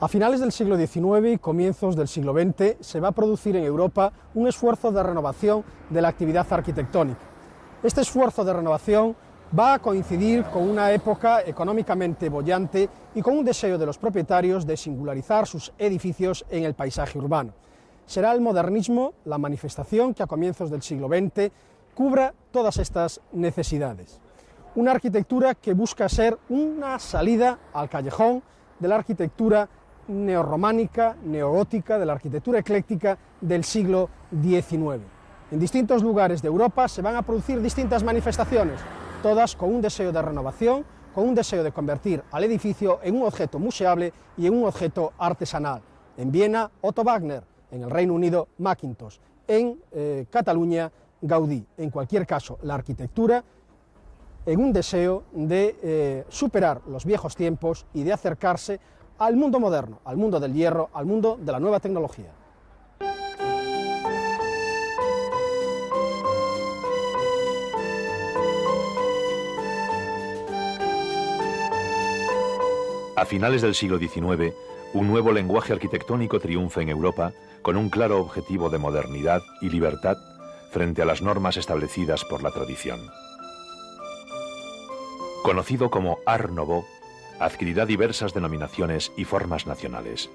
A finales del siglo XIX y comienzos del siglo XX se va a producir en Europa un esfuerzo de renovación de la actividad arquitectónica. Este esfuerzo de renovación va a coincidir con una época económicamente boyante y con un deseo de los propietarios de singularizar sus edificios en el paisaje urbano. Será el modernismo la manifestación que a comienzos del siglo XX cubra todas estas necesidades. Una arquitectura que busca ser una salida al callejón de la arquitectura neorrománica, neogótica, de la arquitectura ecléctica del siglo XIX. En distintos lugares de Europa se van a producir distintas manifestaciones, todas con un deseo de renovación, con un deseo de convertir al edificio en un objeto museable y en un objeto artesanal. En Viena, Otto Wagner; en el Reino Unido, Mackintosh; en Cataluña, Gaudí. En cualquier caso, la arquitectura en un deseo de superar los viejos tiempos y de acercarse al mundo moderno, al mundo del hierro, al mundo de la nueva tecnología. A finales del siglo XIX, un nuevo lenguaje arquitectónico triunfa en Europa con un claro objetivo de modernidad y libertad frente a las normas establecidas por la tradición. Conocido como Art Nouveau, adquirirá diversas denominaciones y formas nacionales.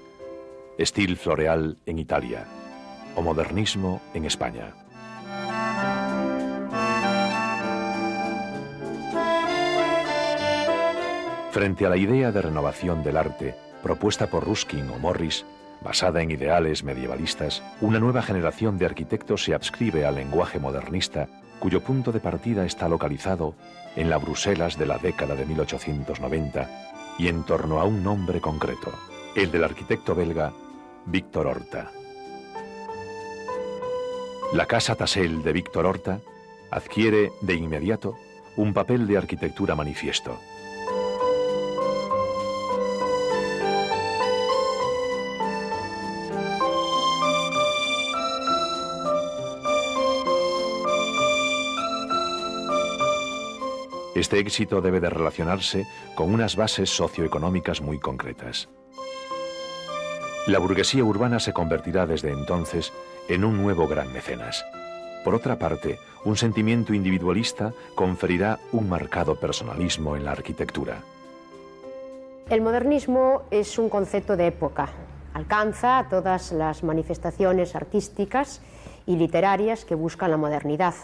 Style floreal en Italia o modernismo en España. Frente a la idea de renovación del arte propuesta por Ruskin o Morris, basada en ideales medievalistas, una nueva generación de arquitectos se adscribe al lenguaje modernista, cuyo punto de partida está localizado en la Bruselas de la década de 1890 y en torno a un nombre concreto, el del arquitecto belga Victor Horta. La Casa Tassel de Victor Horta adquiere de inmediato un papel de arquitectura manifiesto. Este éxito debe de relacionarse con unas bases socioeconómicas muy concretas. La burguesía urbana se convertirá desde entonces en un nuevo gran mecenas. Por otra parte, un sentimiento individualista conferirá un marcado personalismo en la arquitectura. El modernismo es un concepto de época. Alcanza a todas las manifestaciones artísticas y literarias que buscan la modernidad.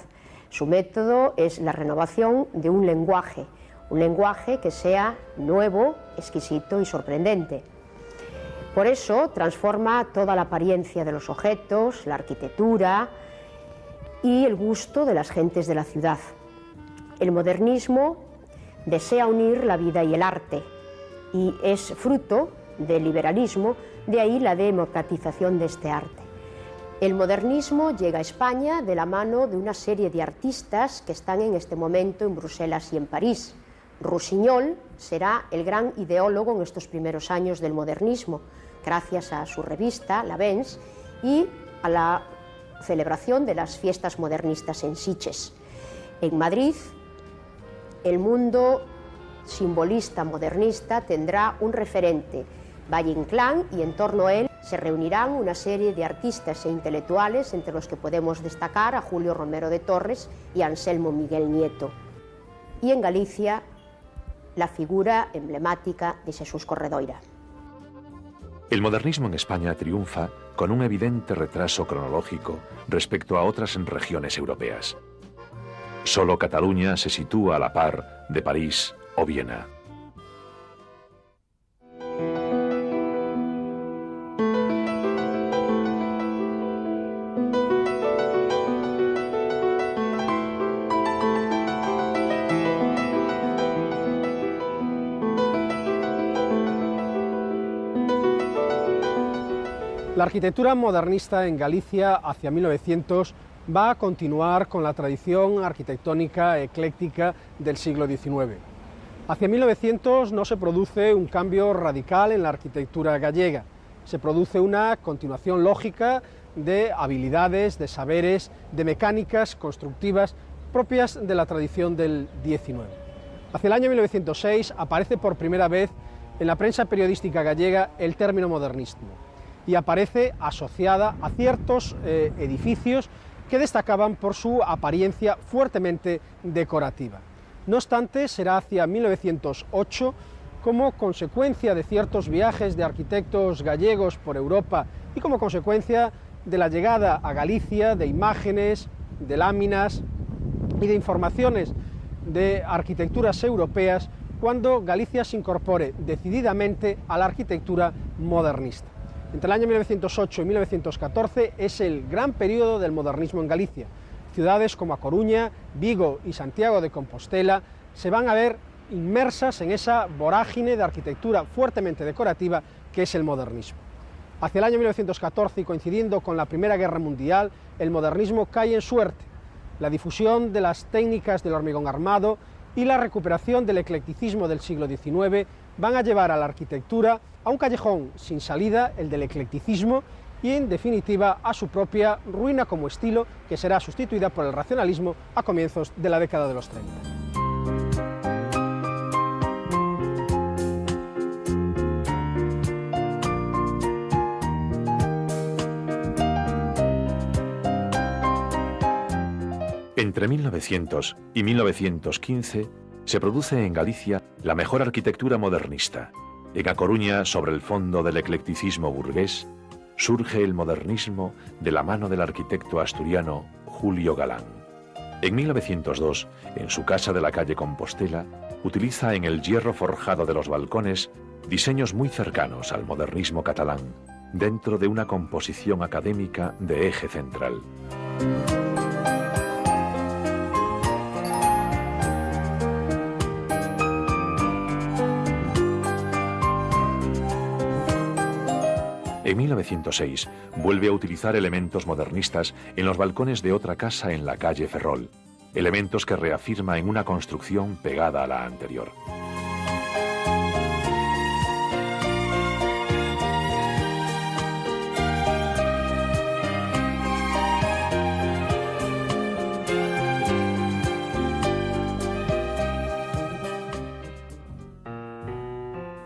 Su método es la renovación de un lenguaje que sea nuevo, exquisito y sorprendente. Por eso transforma toda la apariencia de los objetos, la arquitectura y el gusto de las gentes de la ciudad. El modernismo desea unir la vida y el arte y es fruto del liberalismo, de ahí la democratización de este arte. El modernismo llega a España de la mano de una serie de artistas que están en este momento en Bruselas y en París. Rossignol será el gran ideólogo en estos primeros años del modernismo, gracias a su revista, La Benz, y a la celebración de las fiestas modernistas en Sitges. En Madrid, el mundo simbolista modernista tendrá un referente, Valle Inclán, y en torno a él se reunirán una serie de artistas e intelectuales, entre los que podemos destacar a Julio Romero de Torres y a Anselmo Miguel Nieto. Y en Galicia, la figura emblemática de Jesús Corredoira. El modernismo en España triunfa con un evidente retraso cronológico respecto a otras regiones europeas. Solo Cataluña se sitúa a la par de París o Viena. La arquitectura modernista en Galicia hacia 1900 va a continuar con la tradición arquitectónica ecléctica del siglo XIX. Hacia 1900 no se produce un cambio radical en la arquitectura gallega, se produce una continuación lógica de habilidades, de saberes, de mecánicas constructivas propias de la tradición del XIX. Hacia el año 1906 aparece por primera vez en la prensa periodística gallega el término modernismo y aparece asociada a ciertos edificios que destacaban por su apariencia fuertemente decorativa. No obstante, será hacia 1908, como consecuencia de ciertos viajes de arquitectos gallegos por Europa y como consecuencia de la llegada a Galicia de imágenes, de láminas y de informaciones de arquitecturas europeas, cuando Galicia se incorpore decididamente a la arquitectura modernista. Entre el año 1908 y 1914 es el gran periodo del modernismo en Galicia. Ciudades como A Coruña, Vigo y Santiago de Compostela se van a ver inmersas en esa vorágine de arquitectura fuertemente decorativa que es el modernismo. Hacia el año 1914, y coincidiendo con la Primera Guerra Mundial, el modernismo cae en suerte. La difusión de las técnicas del hormigón armado y la recuperación del eclecticismo del siglo XIX van a llevar a la arquitectura a un callejón sin salida, el del eclecticismo, y en definitiva a su propia ruina como estilo, que será sustituida por el racionalismo a comienzos de la década de los 30. Entre 1900 y 1915 se produce en Galicia la mejor arquitectura modernista. En A Coruña, sobre el fondo del eclecticismo burgués, surge el modernismo de la mano del arquitecto asturiano Julio Galán. En 1902, en su casa de la calle Compostela, utiliza en el hierro forjado de los balcones diseños muy cercanos al modernismo catalán, dentro de una composición académica de eje central. En 1906 vuelve a utilizar elementos modernistas en los balcones de otra casa en la calle Ferrol, elementos que reafirma en una construcción pegada a la anterior.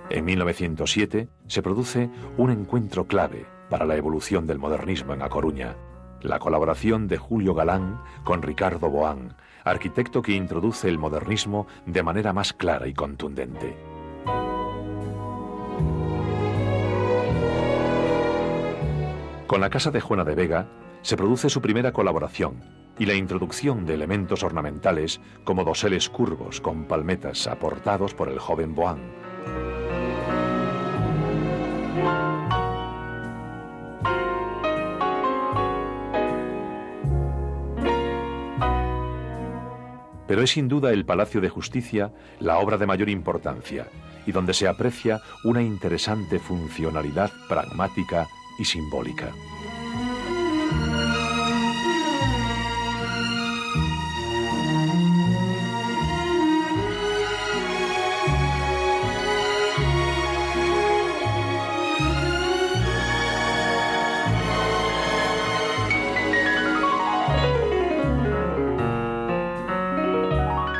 En 1907 se produce un encuentro clave para la evolución del modernismo en A Coruña, la colaboración de Julio Galán con Ricardo Boán, arquitecto que introduce el modernismo de manera más clara y contundente. Con la casa de Juana de Vega se produce su primera colaboración y la introducción de elementos ornamentales como doseles curvos con palmetas aportados por el joven Boán. Pero es sin duda el Palacio de Justicia la obra de mayor importancia y donde se aprecia una interesante funcionalidad pragmática y simbólica.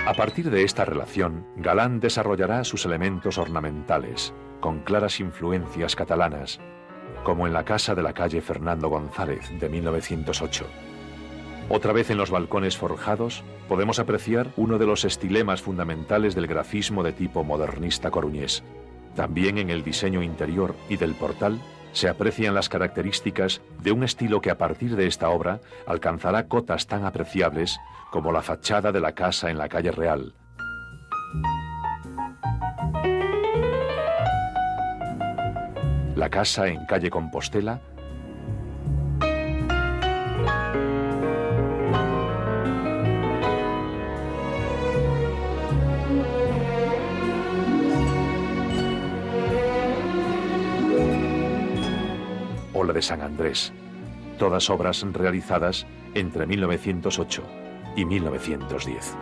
A partir de esta relación, Galán desarrollará sus elementos ornamentales, con claras influencias catalanas, como en la casa de la calle Fernando González de 1908. Otra vez en los balcones forjados podemos apreciar uno de los estilemas fundamentales del grafismo de tipo modernista coruñés. También en el diseño interior y del portal se aprecian las características de un estilo que a partir de esta obra alcanzará cotas tan apreciables como la fachada de la casa en la calle Real, la casa en calle Compostela o la de San Andrés, todas obras realizadas entre 1908 y 1910.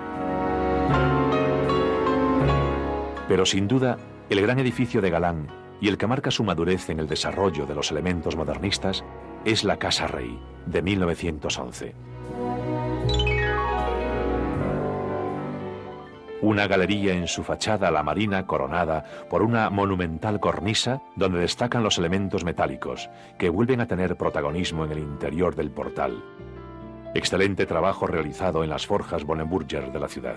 Pero sin duda, el gran edificio de Galán y el que marca su madurez en el desarrollo de los elementos modernistas es la Casa Rey, de 1911. Una galería en su fachada la marina coronada por una monumental cornisa donde destacan los elementos metálicos que vuelven a tener protagonismo en el interior del portal. Excelente trabajo realizado en las forjas Boneburger de la ciudad.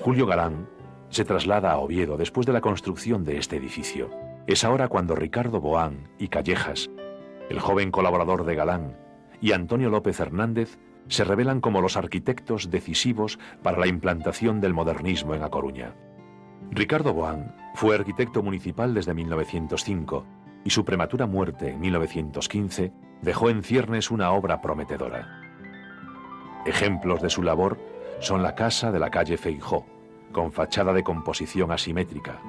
Julio Galán se traslada a Oviedo después de la construcción de este edificio. Es ahora cuando Ricardo Boán y Callejas, el joven colaborador de Galán, y Antonio López Hernández se revelan como los arquitectos decisivos para la implantación del modernismo en A Coruña. Ricardo Boán fue arquitecto municipal desde 1905 y su prematura muerte en 1915 dejó en ciernes una obra prometedora. Ejemplos de su labor son la casa de la calle Feijó, con fachada de composición asimétrica.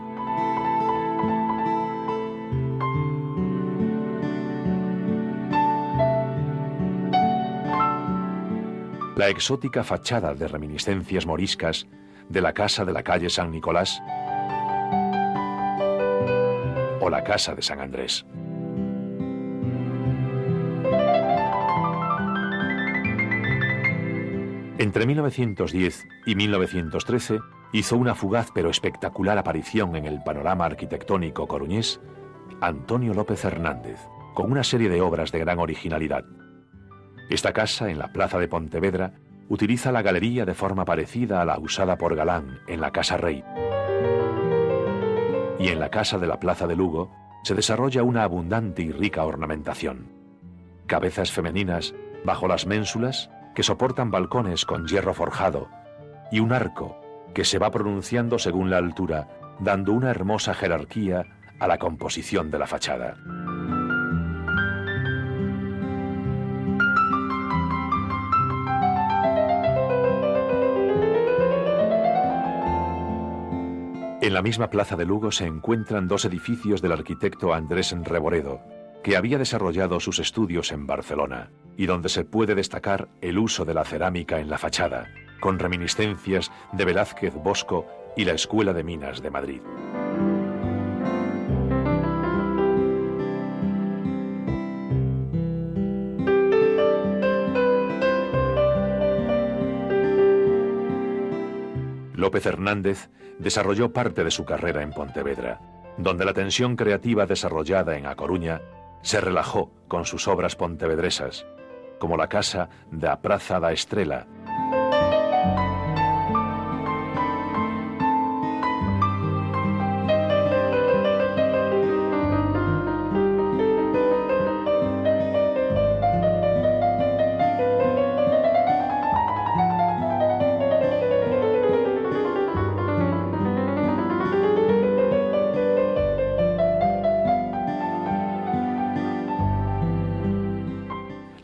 La exótica fachada de reminiscencias moriscas de la casa de la calle San Nicolás o la casa de San Andrés. Entre 1910 y 1913 hizo una fugaz pero espectacular aparición en el panorama arquitectónico coruñés Antonio López Hernández, con una serie de obras de gran originalidad. Esta casa, en la plaza de Pontevedra, utiliza la galería de forma parecida a la usada por Galán en la Casa Rey. Y en la casa de la plaza de Lugo se desarrolla una abundante y rica ornamentación. Cabezas femeninas bajo las ménsulas que soportan balcones con hierro forjado y un arco que se va pronunciando según la altura, dando una hermosa jerarquía a la composición de la fachada. En la misma plaza de Lugo se encuentran dos edificios del arquitecto Andrés Reboredo, que había desarrollado sus estudios en Barcelona, y donde se puede destacar el uso de la cerámica en la fachada, con reminiscencias de Velázquez Bosco y la Escuela de Minas de Madrid. López Hernández desarrolló parte de su carrera en Pontevedra, donde la tensión creativa desarrollada en A Coruña se relajó con sus obras pontevedresas, como la casa da Praza da Estrela,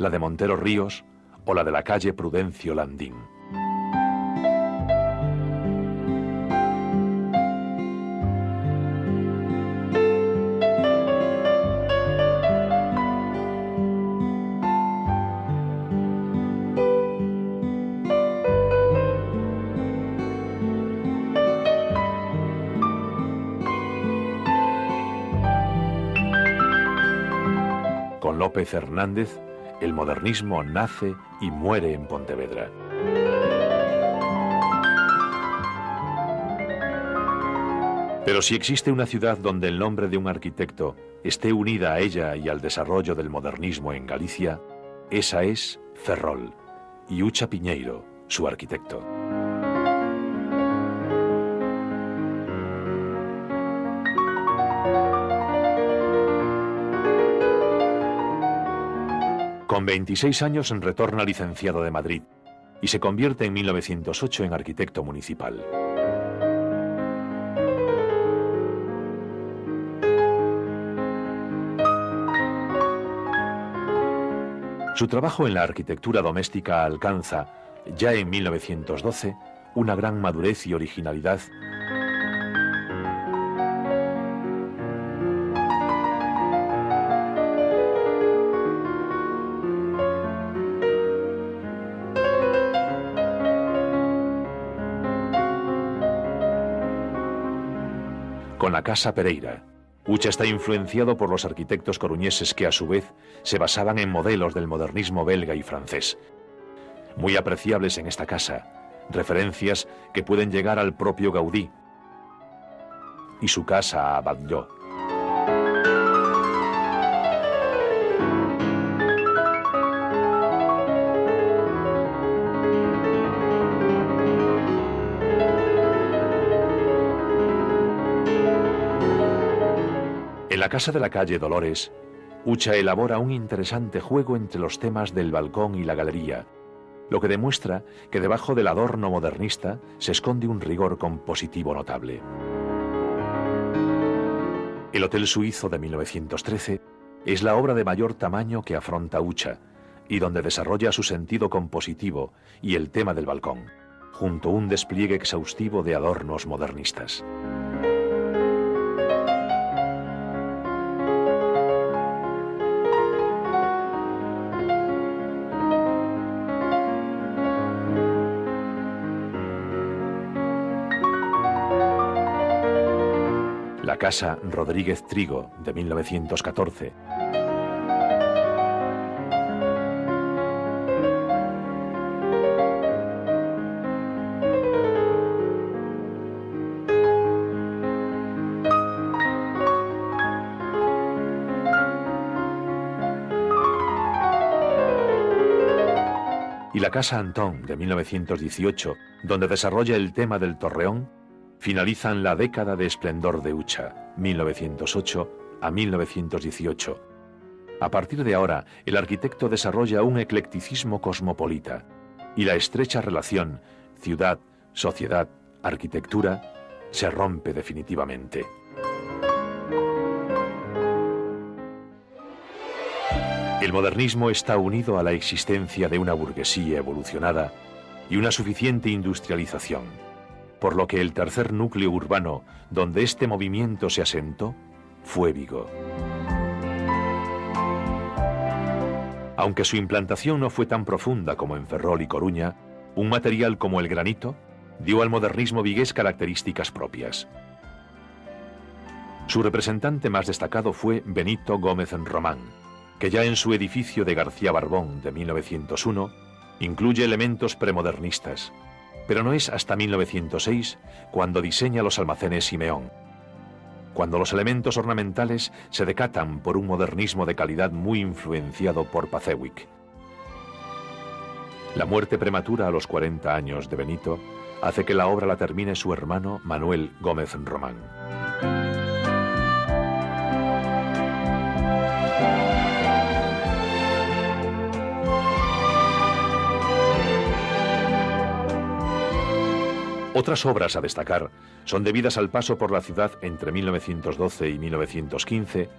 la de Montero Ríos o la de la calle Prudencio Landín. Con López Hernández, el modernismo nace y muere en Pontevedra. Pero si existe una ciudad donde el nombre de un arquitecto esté unida a ella y al desarrollo del modernismo en Galicia, esa es Ferrol, y Ucha Piñeiro, su arquitecto. Con 26 años retorna licenciado de Madrid y se convierte en 1908 en arquitecto municipal. Su trabajo en la arquitectura doméstica alcanza, ya en 1912, una gran madurez y originalidad con la Casa Pereira. Ucha está influenciado por los arquitectos coruñeses que a su vez se basaban en modelos del modernismo belga y francés. Muy apreciables en esta casa, referencias que pueden llegar al propio Gaudí y su casa a Batlló. En la casa de la calle Dolores, Ucha elabora un interesante juego entre los temas del balcón y la galería, lo que demuestra que debajo del adorno modernista se esconde un rigor compositivo notable. El Hotel Suizo de 1913 es la obra de mayor tamaño que afronta Ucha y donde desarrolla su sentido compositivo y el tema del balcón, junto a un despliegue exhaustivo de adornos modernistas. La Casa Rodríguez Trigo, de 1914. Y la Casa Antón, de 1918, donde desarrolla el tema del Torreón, finalizan la década de esplendor de Ucha, 1908 a 1918. A partir de ahora, el arquitecto desarrolla un eclecticismo cosmopolita y la estrecha relación ciudad, sociedad, arquitectura se rompe definitivamente. El modernismo está unido a la existencia de una burguesía evolucionada y una suficiente industrialización, por lo que el tercer núcleo urbano donde este movimiento se asentó fue Vigo. Aunque su implantación no fue tan profunda como en Ferrol y Coruña, un material como el granito dio al modernismo vigués características propias. Su representante más destacado fue Benito Gómez Román, que ya en su edificio de García Barbón de 1901 incluye elementos premodernistas, pero no es hasta 1906 cuando diseña los almacenes Simeón, cuando los elementos ornamentales se decatan por un modernismo de calidad muy influenciado por Pacewick. La muerte prematura a los 40 años de Benito hace que la obra la termine su hermano Manuel Gómez Román. Otras obras a destacar son debidas al paso por la ciudad entre 1912 y 1915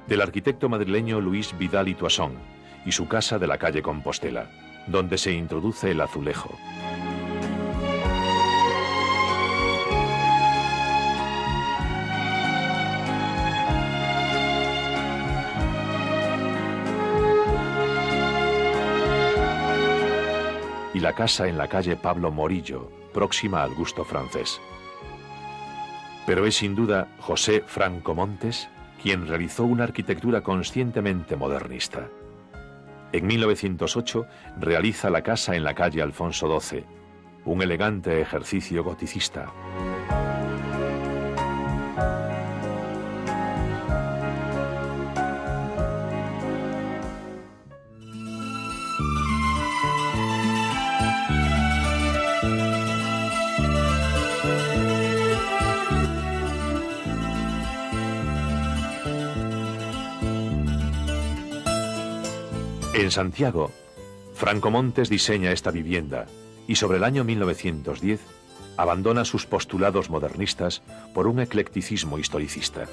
del arquitecto madrileño Luis Vidal y Toisson y su casa de la calle Compostela, donde se introduce el azulejo. Y la casa en la calle Pablo Morillo, próxima al gusto francés. Pero es sin duda José Franco Montes quien realizó una arquitectura conscientemente modernista. En 1908 realiza la casa en la calle Alfonso XII, un elegante ejercicio goticista. En Santiago, Franco Montes diseña esta vivienda y sobre el año 1910 abandona sus postulados modernistas por un eclecticismo historicista.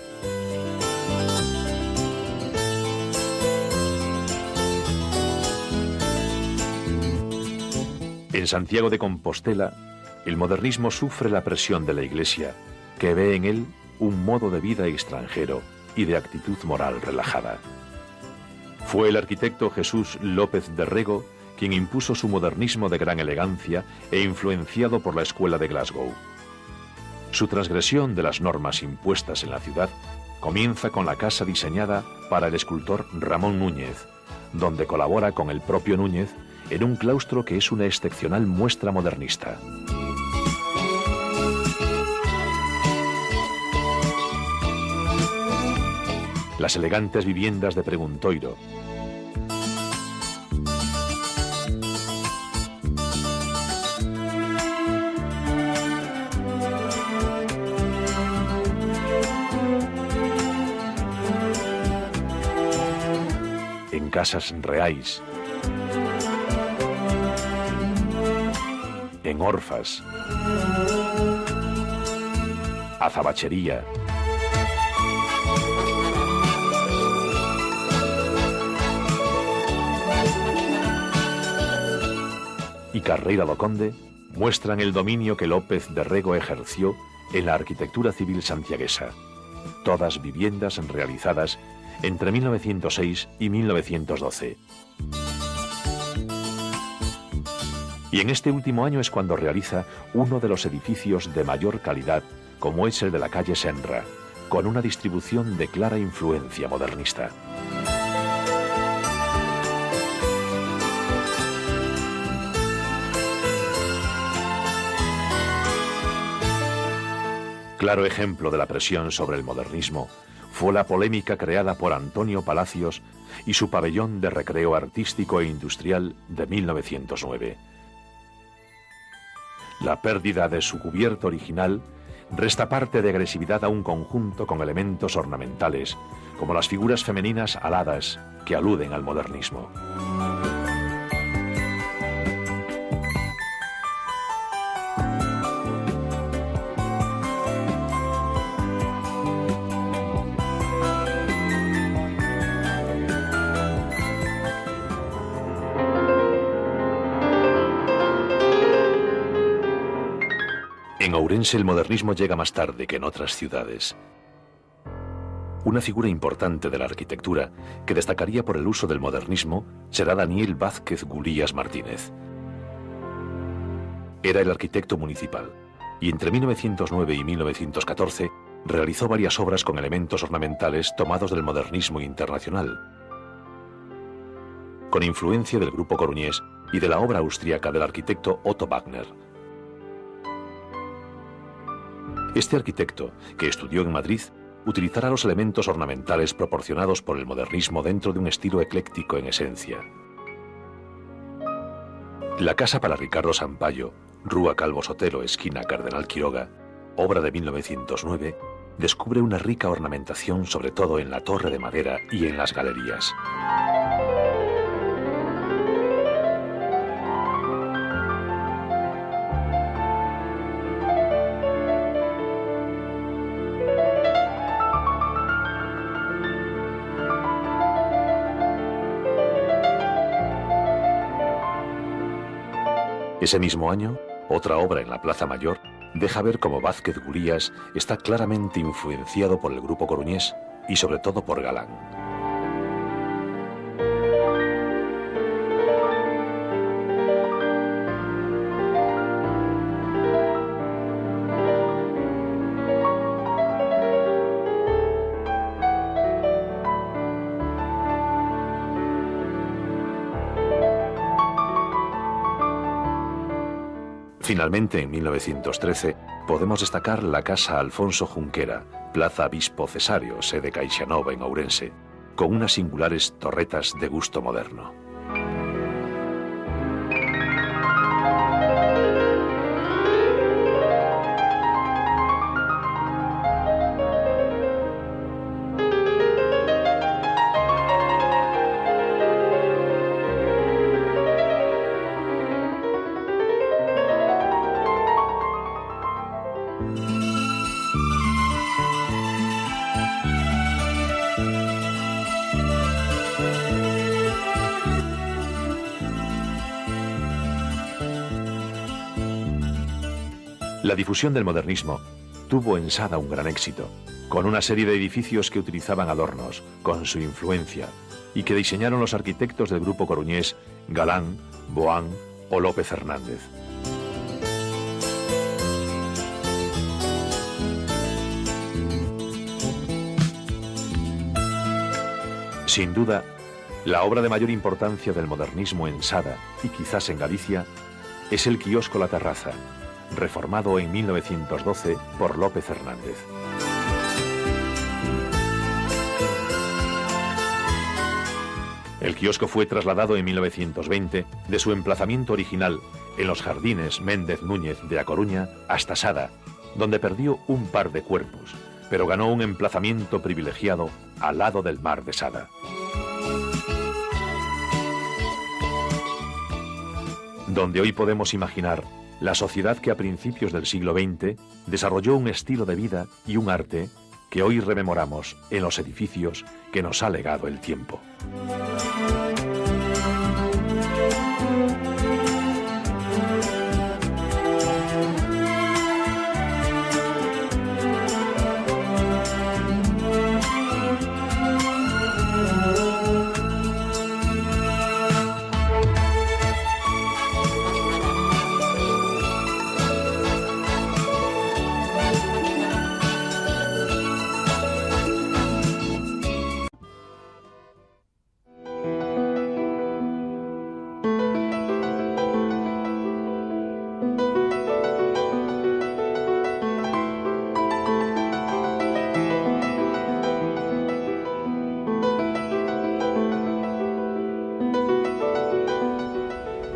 En Santiago de Compostela, el modernismo sufre la presión de la Iglesia, que ve en él un modo de vida extranjero y de actitud moral relajada. Fue el arquitecto Jesús López de Rego quien impuso su modernismo de gran elegancia e influenciado por la escuela de Glasgow. Su transgresión de las normas impuestas en la ciudad comienza con la casa diseñada para el escultor Ramón Núñez, donde colabora con el propio Núñez en un claustro que es una excepcional muestra modernista. Las elegantes viviendas de Preguntoiro, en Casas Reais, en Orfas, Azabachería, y Carreira do Conde muestran el dominio que López de Rego ejerció en la arquitectura civil santiaguesa. Todas viviendas realizadas entre 1906 y 1912. Y en este último año es cuando realiza uno de los edificios de mayor calidad, como es el de la calle Senra, con una distribución de clara influencia modernista. Claro ejemplo de la presión sobre el modernismo fue la polémica creada por Antonio Palacios y su pabellón de recreo artístico e industrial de 1909. La pérdida de su cubierta original resta parte de agresividad a un conjunto con elementos ornamentales, como las figuras femeninas aladas que aluden al modernismo. En Ourense el modernismo llega más tarde que en otras ciudades. Una figura importante de la arquitectura que destacaría por el uso del modernismo será Daniel Vázquez Gulías Martínez. Era el arquitecto municipal y entre 1909 y 1914 realizó varias obras con elementos ornamentales tomados del modernismo internacional, con influencia del grupo coruñés y de la obra austríaca del arquitecto Otto Wagner. Este arquitecto, que estudió en Madrid, utilizará los elementos ornamentales proporcionados por el modernismo dentro de un estilo ecléctico en esencia. La casa para Ricardo Sampaio, Rúa Calvo Sotelo, esquina Cardenal Quiroga, obra de 1909, descubre una rica ornamentación sobre todo en la torre de madera y en las galerías. Ese mismo año, otra obra en la Plaza Mayor deja ver cómo Vázquez Gulías está claramente influenciado por el grupo coruñés y sobre todo por Galán. Finalmente, en 1913, podemos destacar la Casa Alfonso Junquera, Plaza Bispo Cesario, sede CaixaNova en Ourense, con unas singulares torretas de gusto moderno. La difusión del modernismo tuvo en Sada un gran éxito, con una serie de edificios que utilizaban adornos, con su influencia, y que diseñaron los arquitectos del grupo coruñés Galán, Boán o López Hernández. Sin duda, la obra de mayor importancia del modernismo en Sada, y quizás en Galicia, es el quiosco La Terraza, reformado en 1912 por López Hernández. El quiosco fue trasladado en 1920 de su emplazamiento original en los jardines Méndez Núñez de A Coruña hasta Sada, donde perdió un par de cuerpos, pero ganó un emplazamiento privilegiado al lado del mar de Sada. Donde hoy podemos imaginar la sociedad que a principios del siglo XX desarrolló un estilo de vida y un arte que hoy rememoramos en los edificios que nos ha legado el tiempo.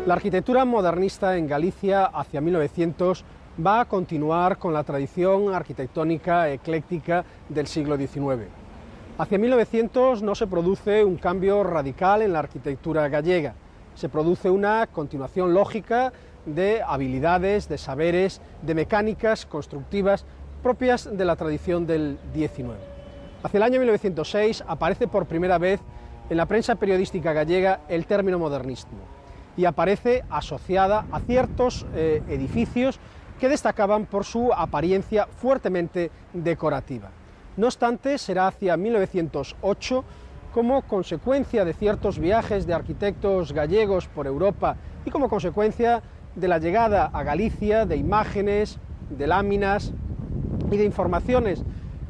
La arquitectura modernista en Galicia hacia 1900 va a continuar con la tradición arquitectónica ecléctica del siglo XIX. Hacia 1900 no se produce un cambio radical en la arquitectura gallega, se produce una continuación lógica de habilidades, de saberes, de mecánicas constructivas propias de la tradición del XIX. Hacia el año 1906 aparece por primera vez en la prensa periodística gallega el término modernismo, y aparece asociada a ciertos edificios que destacaban por su apariencia fuertemente decorativa. No obstante, será hacia 1908, como consecuencia de ciertos viajes de arquitectos gallegos por Europa y como consecuencia de la llegada a Galicia de imágenes, de láminas y de informaciones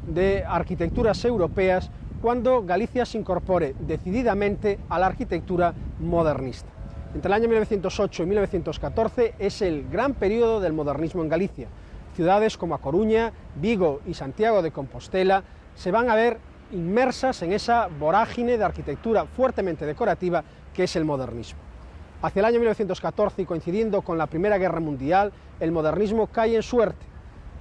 de arquitecturas europeas, cuando Galicia se incorpore decididamente a la arquitectura modernista. Entre el año 1908 y 1914 es el gran periodo del modernismo en Galicia. Ciudades como A Coruña, Vigo y Santiago de Compostela se van a ver inmersas en esa vorágine de arquitectura fuertemente decorativa que es el modernismo. Hacia el año 1914, y coincidiendo con la Primera Guerra Mundial, el modernismo cae en suerte.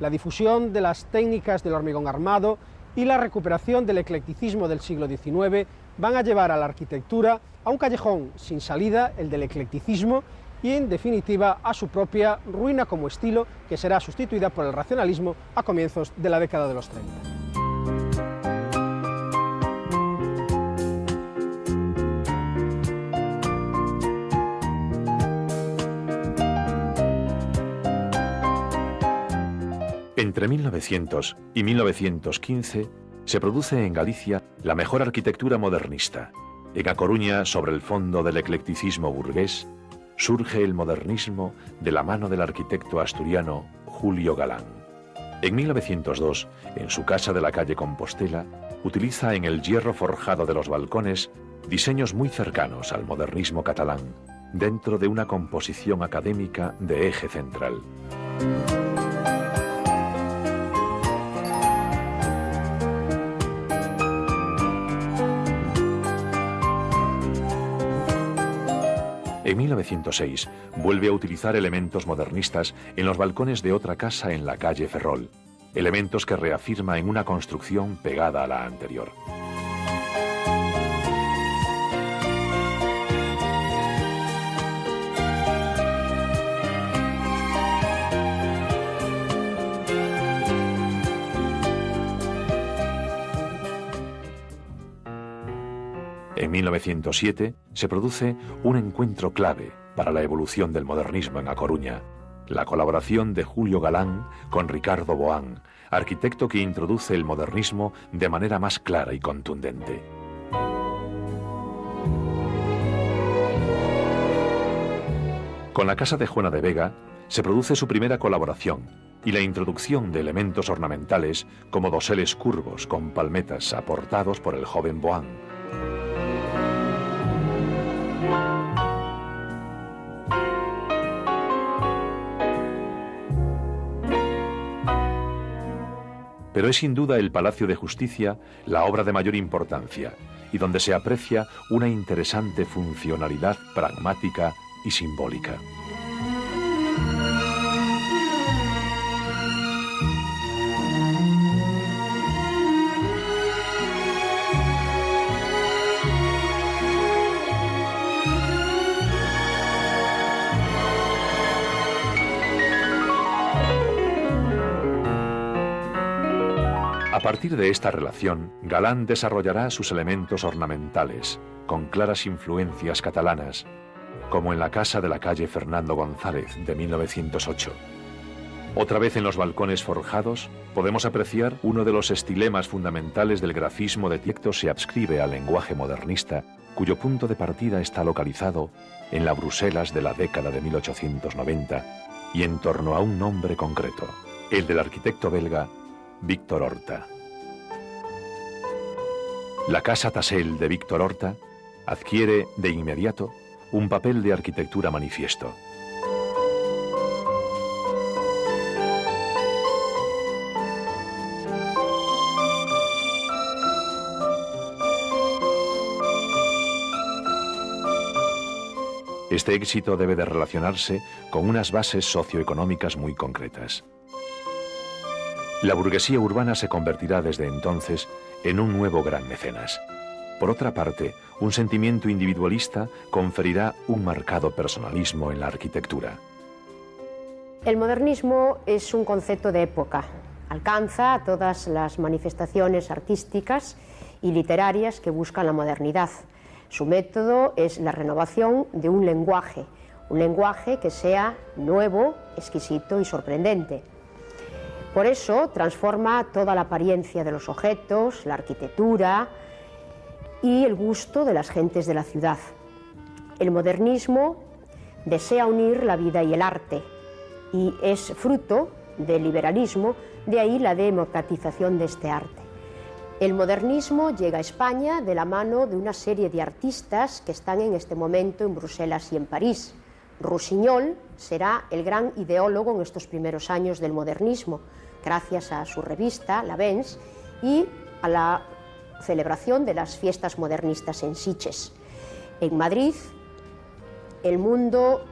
La difusión de las técnicas del hormigón armado y la recuperación del eclecticismo del siglo XIX van a llevar a la arquitectura a un callejón sin salida, el del eclecticismo, y en definitiva a su propia ruina como estilo, que será sustituida por el racionalismo a comienzos de la década de los 30. Entre 1900 y 1915 se produce en Galicia la mejor arquitectura modernista. En A Coruña, sobre el fondo del eclecticismo burgués, surge el modernismo de la mano del arquitecto asturiano Julio Galán. En 1902, en su casa de la calle Compostela, utiliza en el hierro forjado de los balcones diseños muy cercanos al modernismo catalán, dentro de una composición académica de eje central. En 1906 vuelve a utilizar elementos modernistas en los balcones de otra casa en la calle Ferrol, elementos que reafirma en una construcción pegada a la anterior. En 1907 se produce un encuentro clave para la evolución del modernismo en A Coruña, la colaboración de Julio Galán con Ricardo Boán, arquitecto que introduce el modernismo de manera más clara y contundente. Con la casa de Juana de Vega se produce su primera colaboración y la introducción de elementos ornamentales como doseles curvos con palmetas aportados por el joven Boán. pero es sin duda el Palacio de Justicia la obra de mayor importancia y donde se aprecia una interesante funcionalidad pragmática y simbólica. A partir de esta relación, Galán desarrollará sus elementos ornamentales, con claras influencias catalanas, como en la casa de la calle Fernando González, de 1908. Otra vez en los balcones forjados, podemos apreciar uno de los estilemas fundamentales del grafismo de arquitecto se adscribe al lenguaje modernista, cuyo punto de partida está localizado en la Bruselas de la década de 1890 y en torno a un nombre concreto, el del arquitecto belga Victor Horta. La Casa Tassel de Victor Horta adquiere de inmediato un papel de arquitectura manifiesto. Este éxito debe de relacionarse con unas bases socioeconómicas muy concretas. La burguesía urbana se convertirá desde entonces en un nuevo gran mecenas. Por otra parte, un sentimiento individualista conferirá un marcado personalismo en la arquitectura. El modernismo es un concepto de época. Alcanza a todas las manifestaciones artísticas y literarias que buscan la modernidad. Su método es la renovación de un lenguaje que sea nuevo, exquisito y sorprendente. Por eso transforma toda la apariencia de los objetos, la arquitectura y el gusto de las gentes de la ciudad. El modernismo desea unir la vida y el arte y es fruto del liberalismo, de ahí la democratización de este arte. El modernismo llega a España de la mano de una serie de artistas que están en este momento en Bruselas y en París. Rossignol será el gran ideólogo en estos primeros años del modernismo, gracias a su revista, La Vence, y a la celebración de las fiestas modernistas en Sitges. En Madrid, el mundo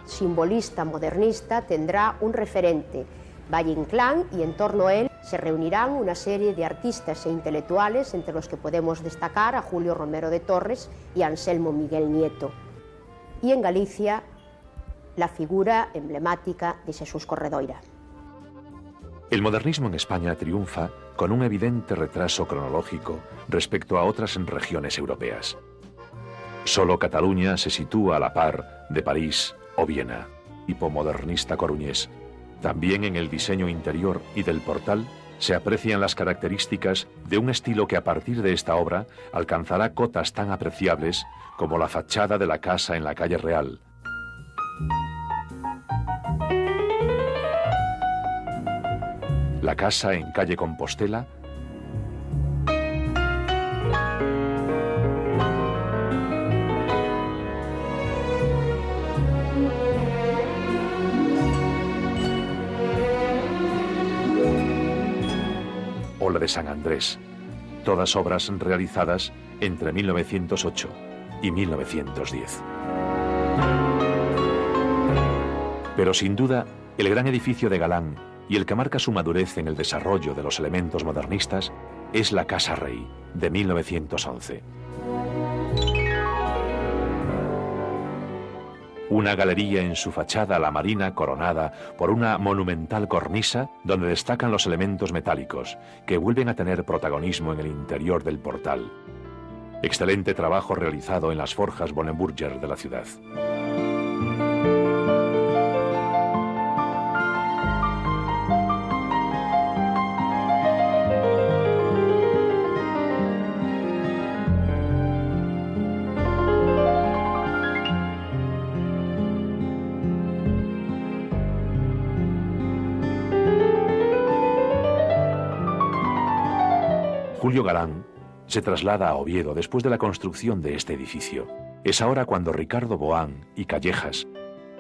simbolista modernista tendrá un referente, Valle Inclán, y en torno a él se reunirán una serie de artistas e intelectuales, entre los que podemos destacar a Julio Romero de Torres y a Anselmo Miguel Nieto. Y en Galicia, la figura emblemática de Xesús Corredoira. El modernismo en España triunfa con un evidente retraso cronológico respecto a otras regiones europeas. Solo Cataluña se sitúa a la par de París o Viena, tipo modernista coruñés. También en el diseño interior y del portal se aprecian las características de un estilo que a partir de esta obra alcanzará cotas tan apreciables como la fachada de la casa en la calle Real, la casa en calle Compostela o la de San Andrés, todas obras realizadas entre 1908 y 1910. Pero sin duda, el gran edificio de Galán y el que marca su madurez en el desarrollo de los elementos modernistas es la Casa Rey, de 1911. Una galería en su fachada la marina coronada por una monumental cornisa donde destacan los elementos metálicos que vuelven a tener protagonismo en el interior del portal. Excelente trabajo realizado en las forjas Boneburger de la ciudad. Julio Galán se traslada a Oviedo después de la construcción de este edificio. Es ahora cuando Ricardo Boán y Callejas,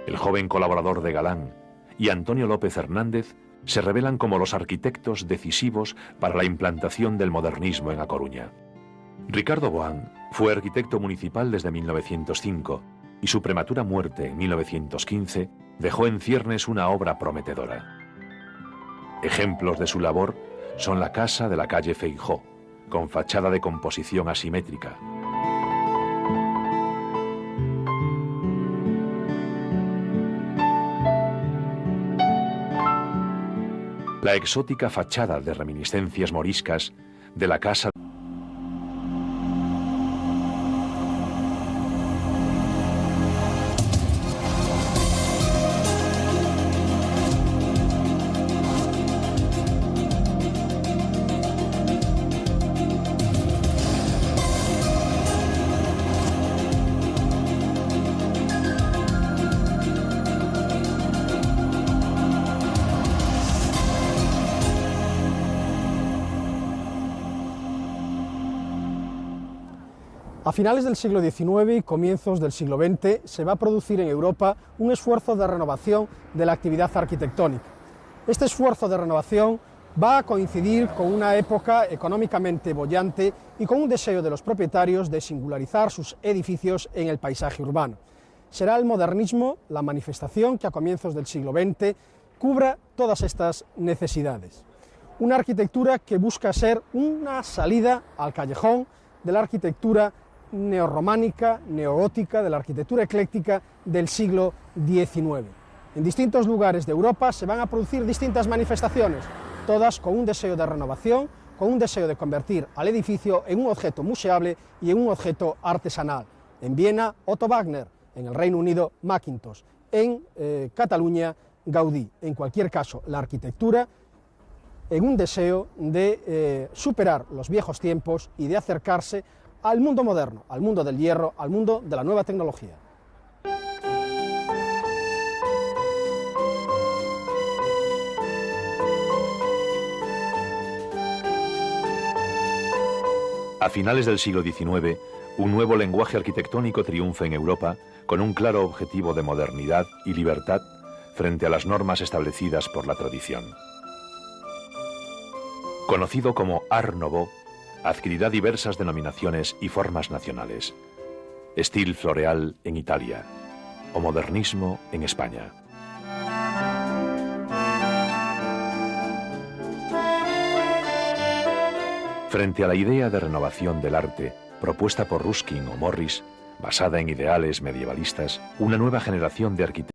el joven colaborador de Galán, y Antonio López Hernández se revelan como los arquitectos decisivos para la implantación del modernismo en A Coruña. Ricardo Boán fue arquitecto municipal desde 1905 y su prematura muerte en 1915 dejó en ciernes una obra prometedora. Ejemplos de su labor son la casa de la calle Feijó, con fachada de composición asimétrica. La exótica fachada de reminiscencias moriscas de la casa. A finales del siglo XIX y comienzos del siglo XX se va a producir en Europa un esfuerzo de renovación de la actividad arquitectónica. Este esfuerzo de renovación va a coincidir con una época económicamente boyante y con un deseo de los propietarios de singularizar sus edificios en el paisaje urbano. Será el modernismo la manifestación que a comienzos del siglo XX cubra todas estas necesidades. Una arquitectura que busca ser una salida al callejón de la arquitectura neorrománica, neogótica, de la arquitectura ecléctica del siglo XIX. En distintos lugares de Europa se van a producir distintas manifestaciones, todas con un deseo de renovación, con un deseo de convertir al edificio en un objeto museable y en un objeto artesanal. En Viena, Otto Wagner; en el Reino Unido, Mackintosh; en Cataluña, Gaudí. En cualquier caso, la arquitectura en un deseo de superar los viejos tiempos y de acercarse al mundo moderno, al mundo del hierro, al mundo de la nueva tecnología. A finales del siglo XIX, un nuevo lenguaje arquitectónico triunfa en Europa con un claro objetivo de modernidad y libertad frente a las normas establecidas por la tradición. Conocido como Art Nouveau, adquirirá diversas denominaciones y formas nacionales. Style floreal en Italia o modernismo en España. Frente a la idea de renovación del arte propuesta por Ruskin o Morris, basada en ideales medievalistas, una nueva generación de arquitectos